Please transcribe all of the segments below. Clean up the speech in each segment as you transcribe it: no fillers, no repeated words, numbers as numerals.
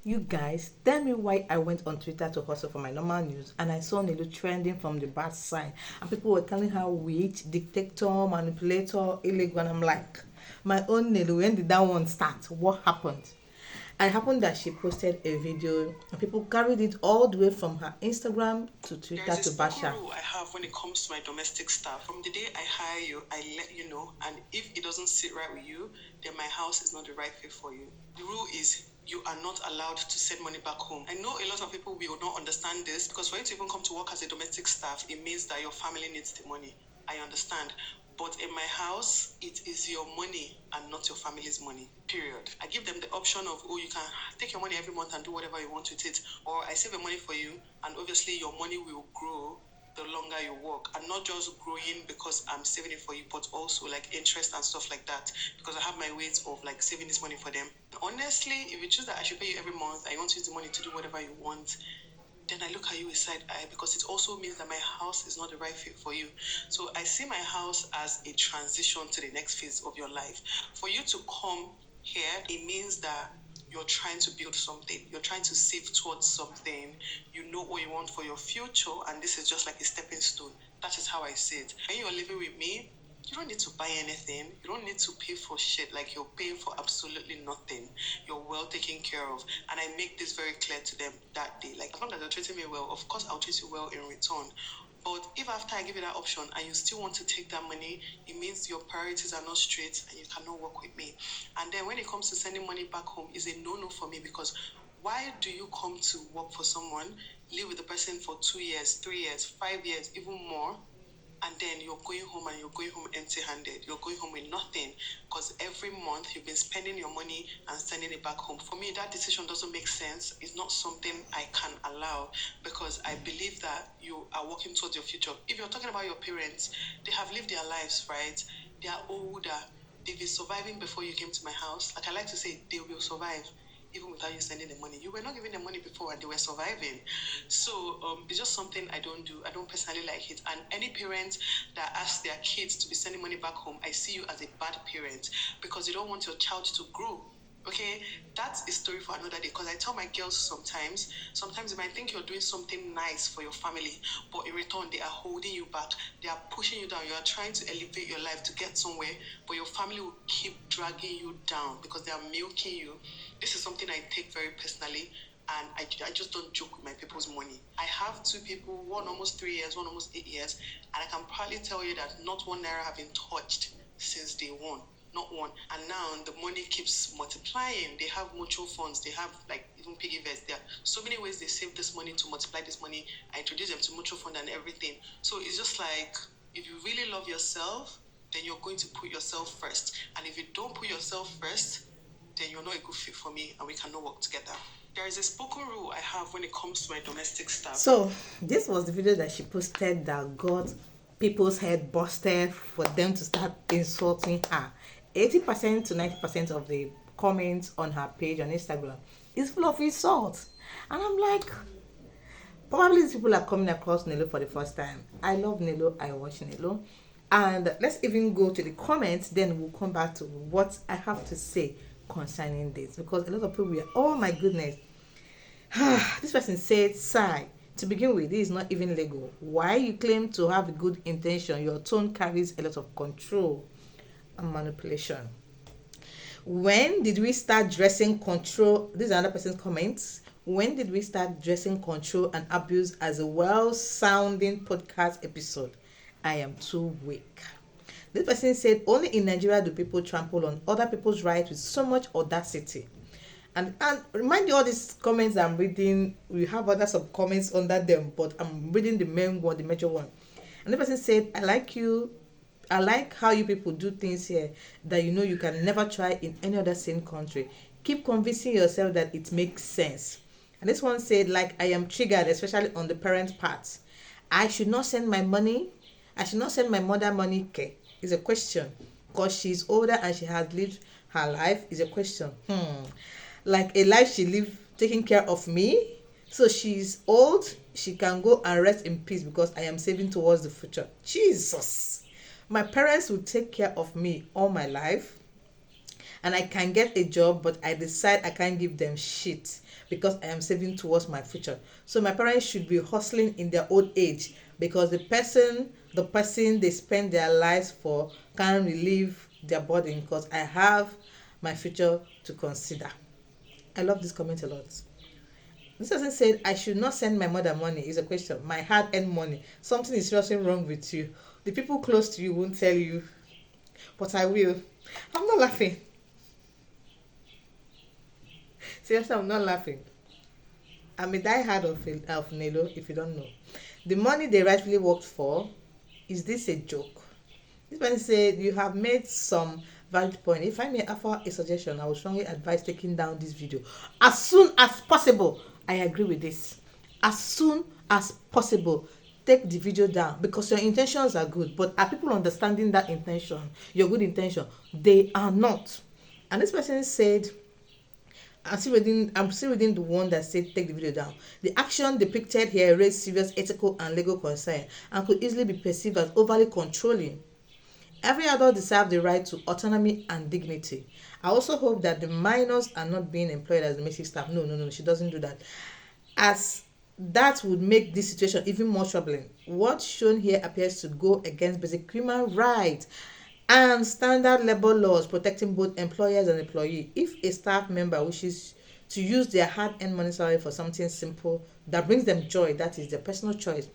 You guys, tell me why I went on Twitter to hustle for my normal news and I saw Nelo trending from the bad side and people were telling her witch, dictator, manipulator, illegal, and I'm like, my own Nelo, when did that one start? What happened? And it happened that she posted a video and people carried it all the way from her Instagram to Twitter to Basha. Rule I have when it comes to my domestic staff. From the day I hire you, I let you know, and if it doesn't sit right with you, then my house is not the right fit for you. The rule is you are not allowed to send money back home. I know a lot of people will not understand this because for you to even come to work as a domestic staff, it means that your family needs the money. I understand. But in my house, it is your money and not your family's money, period. I give them the option of, oh, you can take your money every month and do whatever you want with it. Or I save the money for you, and obviously your money will grow the longer you work. And not just growing because I'm saving it for you, but also like interest and stuff like that. Because I have my ways of like saving this money for them. Honestly, if you choose that I should pay you every month, I want to use the money to do whatever you want, then I look at you with side eye because it also means that my house is not the right fit for you. So I see my house as a transition to the next phase of your life. For you to come here, it means that you're trying to build something. You're trying to save towards something. You know what you want for your future, and this is just like a stepping stone. That is how I see it. When you're living with me, you don't need to buy anything. You don't need to pay for shit. Like, you're paying for absolutely nothing. You're well taken care of. And I make this very clear to them that day. Like, as long as you're treating me well, of course I'll treat you well in return. But if after I give you that option and you still want to take that money, it means your priorities are not straight and you cannot work with me. And then when it comes to sending money back home, is a no-no for me, because why do you come to work for someone, live with the person for 2 years, 3 years, 5 years, even more, and then you're going home and you're going home empty-handed. You're going home with nothing because every month you've been spending your money and sending it back home. For me, that decision doesn't make sense. It's not something I can allow because I believe that you are working towards your future. If you're talking about your parents, they have lived their lives, right? They are older. They've been surviving before you came to my house. Like I like to say, they will survive even without you sending the money. You were not giving them money before and they were surviving. So it's just something I don't do. I don't personally like it. And any parent that asks their kids to be sending money back home, I see you as a bad parent because you don't want your child to grow. Okay, that's a story for another day. Because I tell my girls sometimes you might think you're doing something nice for your family, but in return, they are holding you back. They are pushing you down. You are trying to elevate your life to get somewhere, but your family will keep dragging you down because they are milking you. This is something I take very personally, and I just don't joke with my people's money. I have 2 people, one almost 3 years, one almost 8 years, and I can probably tell you that not one naira have been touched since day one. Not one. And now the money keeps multiplying. They have mutual funds. They have like even piggy vests. There are so many ways they save this money to multiply this money. I introduce them to mutual fund and everything. So it's just like, if you really love yourself, then you're going to put yourself first. And if you don't put yourself first, then you're not a good fit for me and we cannot work together. There is a spoken rule I have when it comes to my domestic staff. So this was the video that she posted that got people's head busted for them to start insulting her. 80% to 90% of the comments on her page on Instagram is full of insults. And I'm like, probably these people are coming across Nelo for the first time. I love Nelo. I watch Nelo. And let's even go to the comments. Then we'll come back to what I have to say concerning this. Because a lot of people were, oh my goodness. This person said, Sai, to begin with, this is not even legal. Why you claim to have a good intention? Your tone carries a lot of control and manipulation. When did we start dressing control? This is another person's comments. When did we start dressing control and abuse as a well-sounding podcast episode? I am too weak. This person said, only in Nigeria do people trample on other people's rights with so much audacity. And remind you, all these comments I'm reading, we have other sub comments under them, but I'm reading the main one, the major one. And the person said, I like how you people do things here that you know you can never try in any other same country. Keep convincing yourself that it makes sense. And this one said, like, I am triggered, especially on the parent part. I should not send my money. I should not send my mother money. Okay, is a question. Because she's older and she has lived her life is a question. Like a life she lived taking care of me. So she's old. She can go and rest in peace because I am saving towards the future. Jesus. My parents will take care of me all my life and I can get a job, but I decide I can't give them shit because I am saving towards my future. So my parents should be hustling in their old age because the person they spend their lives for can't relieve their burden because I have my future to consider. I love this comment a lot. This person said, I should not send my mother money. Is a question. My hard-earned money. Something is seriously wrong with you. The people close to you won't tell you, but I will. I'm not laughing. Seriously, I'm not laughing. I'm a diehard of Nelo, if you don't know. The money they rightfully worked for, is this a joke? This person said, you have made some valid point. If I may offer a suggestion, I would strongly advise taking down this video as soon as possible. I agree with this. As soon as possible, take the video down because your intentions are good. But are people understanding that intention, your good intention? They are not. And this person said, I'm still reading the one that said take the video down. The action depicted here raised serious ethical and legal concern and could easily be perceived as overly controlling. Every adult deserves the right to autonomy and dignity. I also hope that the minors are not being employed as domestic staff. No, she doesn't do that. As that would make this situation even more troubling. What's shown here appears to go against basic human rights and standard labor laws protecting both employers and employees. If a staff member wishes to use their hard-earned money salary for something simple that brings them joy, that is their personal choice.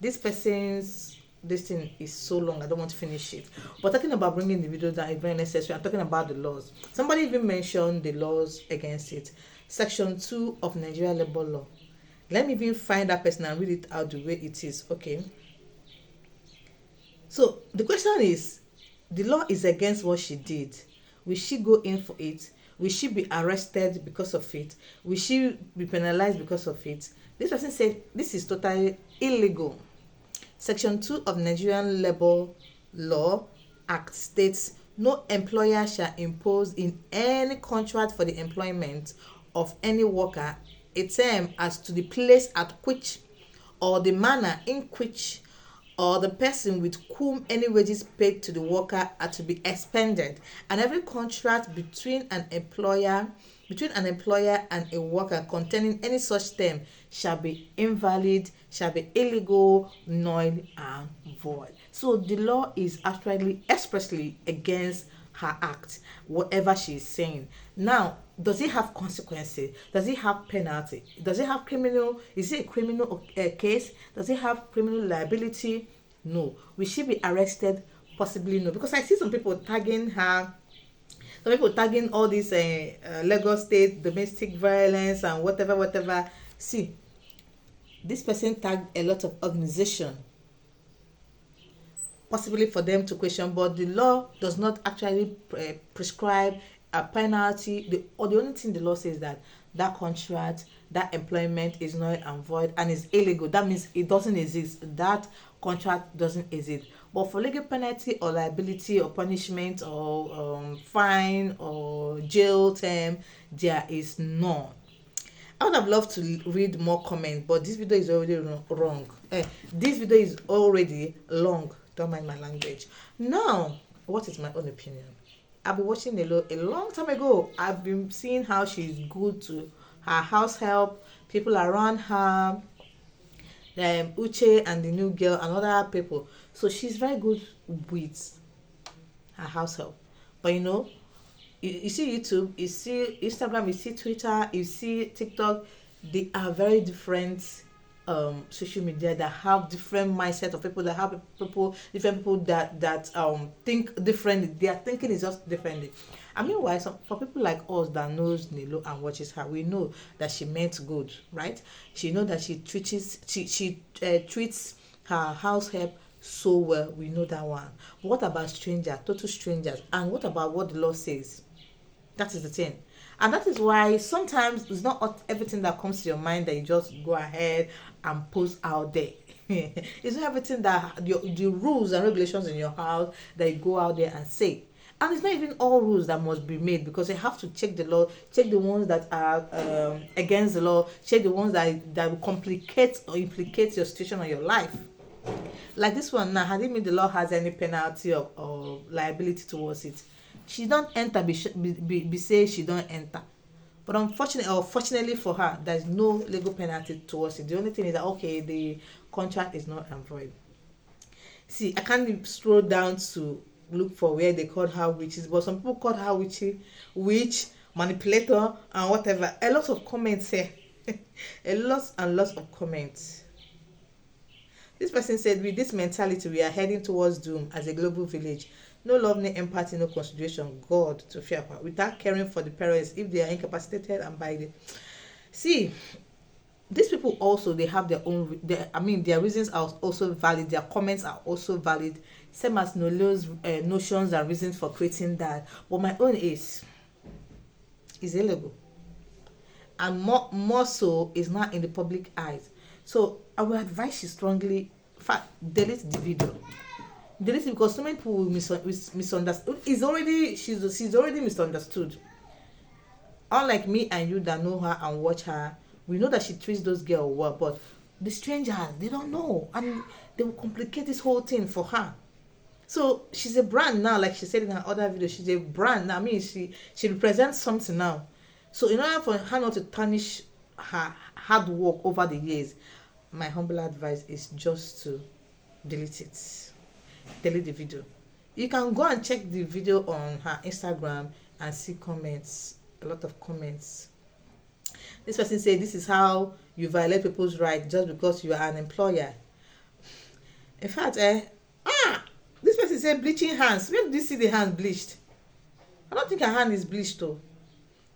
This thing is so long, I don't want to finish it. But talking about bringing the video down is very necessary. I'm talking about the laws. Somebody even mentioned the laws against it. Section 2 of Nigerian labor law. Let me even find that person and read it out the way it is. Okay. So the question is, the law is against what she did. Will she go in for it? Will she be arrested because of it? Will she be penalized because of it? This person said this is totally illegal. Section 2 of Nigerian Labor Law Act states no employer shall impose in any contract for the employment of any worker a term as to the place at which or the manner in which or the person with whom any wages paid to the worker are to be expended, and every contract between an employer and a worker containing any such term shall be invalid, shall be illegal, null and void. So the law is actually expressly against her act, whatever she is saying. Now, does it have consequences? Does it have penalty? Does it have criminal? Is it a criminal case? Does it have criminal liability? No. Will she be arrested? Possibly no. Because I see some people tagging her. Some people tagging all these Lagos State domestic violence and whatever. See, this person tagged a lot of organization, possibly for them to question, but the law does not actually prescribe a penalty. The only thing the law says that contract, that employment is null and void and is illegal. That means it doesn't exist. That contract doesn't exist. But for legal penalty or liability or punishment or fine or jail term, there is none. I would have loved to read more comments, but this video is already wrong. This video is already long. Don't mind my language. Now, what is my own opinion? I've been watching Nelo a long time ago. I've been seeing how she's good to her house help, people around her, Uche and the new girl and other people. So she's very good with her house help. But you see YouTube, you see Instagram, you see Twitter, you see TikTok. They are very different social media that have different mindset of people, that have different people that think differently. Their thinking is just differently. I mean, why? For people like us that knows Nelo and watches her, we know that she meant good, right? She know that she treats her house help so well. We know that one. But what about strangers, total strangers? And what about what the law says? That is the thing. And that is why sometimes it's not everything that comes to your mind that you just go ahead and post out there. It's not everything that the rules and regulations in your house that you go out there and say. And it's not even all rules that must be made, because you have to check the law, check the ones that are against the law, check the ones that will complicate or implicate your situation or your life. Like this one now, has it mean the law has any penalty or liability towards it? She don't enter, be say she don't enter. But unfortunately or fortunately for her, there's no legal penalty towards it. The only thing is that okay, the contract is not void. See, I can't scroll down to look for where they called her witches, but some people called her witch, manipulator, and whatever. A lot of comments here. A lot and lots of comments. This person said, with this mentality, we are heading towards doom as a global village. No love, no empathy, no consideration. God to fear, without caring for the parents if they are incapacitated and by the. See, these people also, they have their own. Their reasons are also valid. Their comments are also valid. Same as Nolo's notions and reasons for creating that. But my own is illegal, and more so is not in the public eyes. So I will advise you strongly, in fact, delete the video. Delete it, because so many people will misunderstood. She's already misunderstood. Unlike me and you that know her and watch her, we know that she treats those girls well, but the strangers, they don't know, and they will complicate this whole thing for her. So she's a brand now, like she said in her other video. She's a brand now. I mean, she represents something now. So in order for her not to tarnish her hard work over the years, my humble advice is just to delete it. Delete the video. You can go and check the video on her Instagram and see comments, a lot of comments. This person said, this is how you violate people's rights just because you are an employer. In fact, this person said bleaching hands. Where did you see the hand bleached? I don't think her hand is bleached though.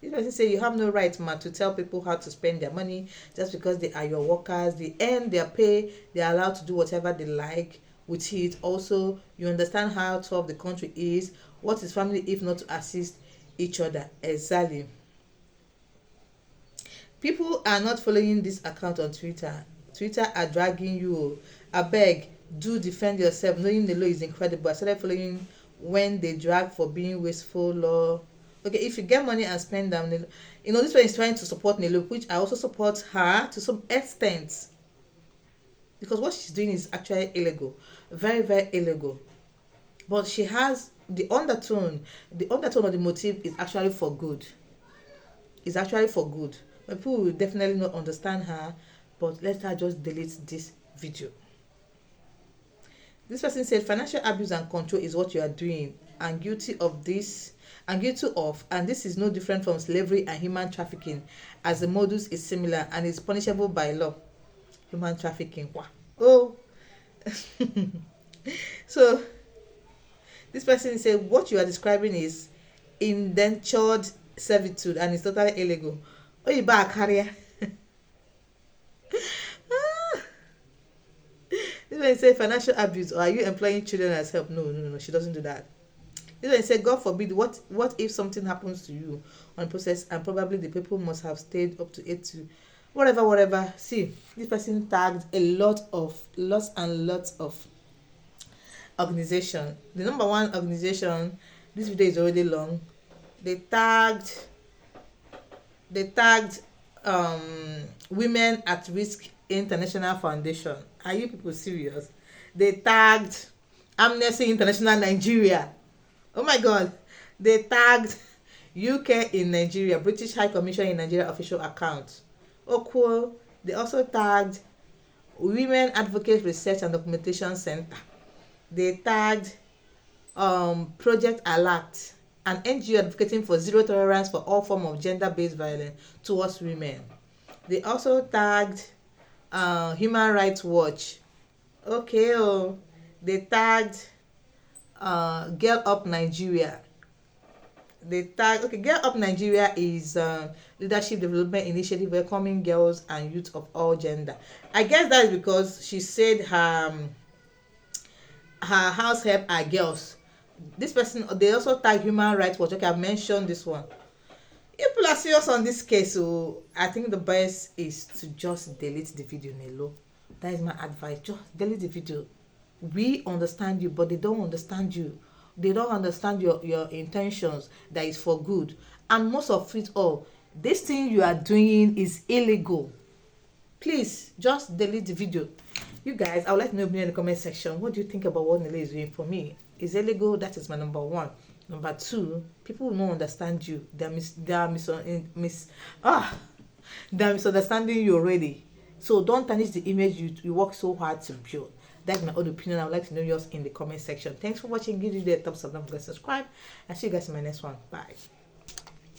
This person say you have no right, man, to tell people how to spend their money just because they are your workers. They earn their pay. They are allowed to do whatever they like with it. Also, you understand how tough the country is. What is family if not to assist each other? Exactly. People are not following this account on Twitter. Twitter are dragging you. I beg, do defend yourself. Knowing the law is incredible. I started following when they drag for being wasteful law. Okay, if you get money and spend them, this one is trying to support Nelo, which I also support her to some extent, because what she's doing is actually illegal, very, very illegal. But she has the undertone of the motive is actually for good. It's actually for good. But people will definitely not understand her. But let her just delete this video. This person said financial abuse and control is what you are doing, and guilty of, and this is no different from slavery and human trafficking, as the modus is similar and is punishable by law. Human trafficking. Oh. So this person said what you are describing is indentured servitude and it's totally illegal. Oh, you buy a carrier. This one say financial abuse, or are you employing children as help? No, she doesn't do that. This one say, God forbid, what if something happens to you on process, and probably the people must have stayed up to 8 to whatever. See, this person tagged lots and lots of organization. The number one organization, this video is already long. They tagged Women at Risk International Foundation. Are you people serious? They tagged Amnesty International Nigeria. Oh my God. They tagged UK in Nigeria, British High Commission in Nigeria official account. Oh cool. They also tagged Women Advocate Research and Documentation Center. They tagged Project Alert, an NGO advocating for zero tolerance for all forms of gender-based violence towards women. They also tagged Human Rights Watch. Okay, they tagged Girl Up Nigeria. Girl Up Nigeria is leadership development initiative welcoming girls and youth of all gender. I guess that is because she said her house help are girls. This person, they also tag Human Rights Watch. Okay, I've mentioned this one. If people are serious on this case, so I think the best is to just delete the video, Nelo. That is my advice. Just delete the video. We understand you, but they don't understand you. They don't understand your intentions that is for good. And most of it all, this thing you are doing is illegal. Please, just delete the video. You guys, I would like to know in the comment section, what do you think about what Nelo is doing? For me, it's illegal. That is my number one. Number two, people will not understand you. They're misunderstanding you already. So don't tarnish the image you work so hard to build. That's my own opinion. I would like to know yours in the comment section. Thanks for watching. Give you the thumbs up, don't forget to subscribe. I'll see you guys in my next one. Bye.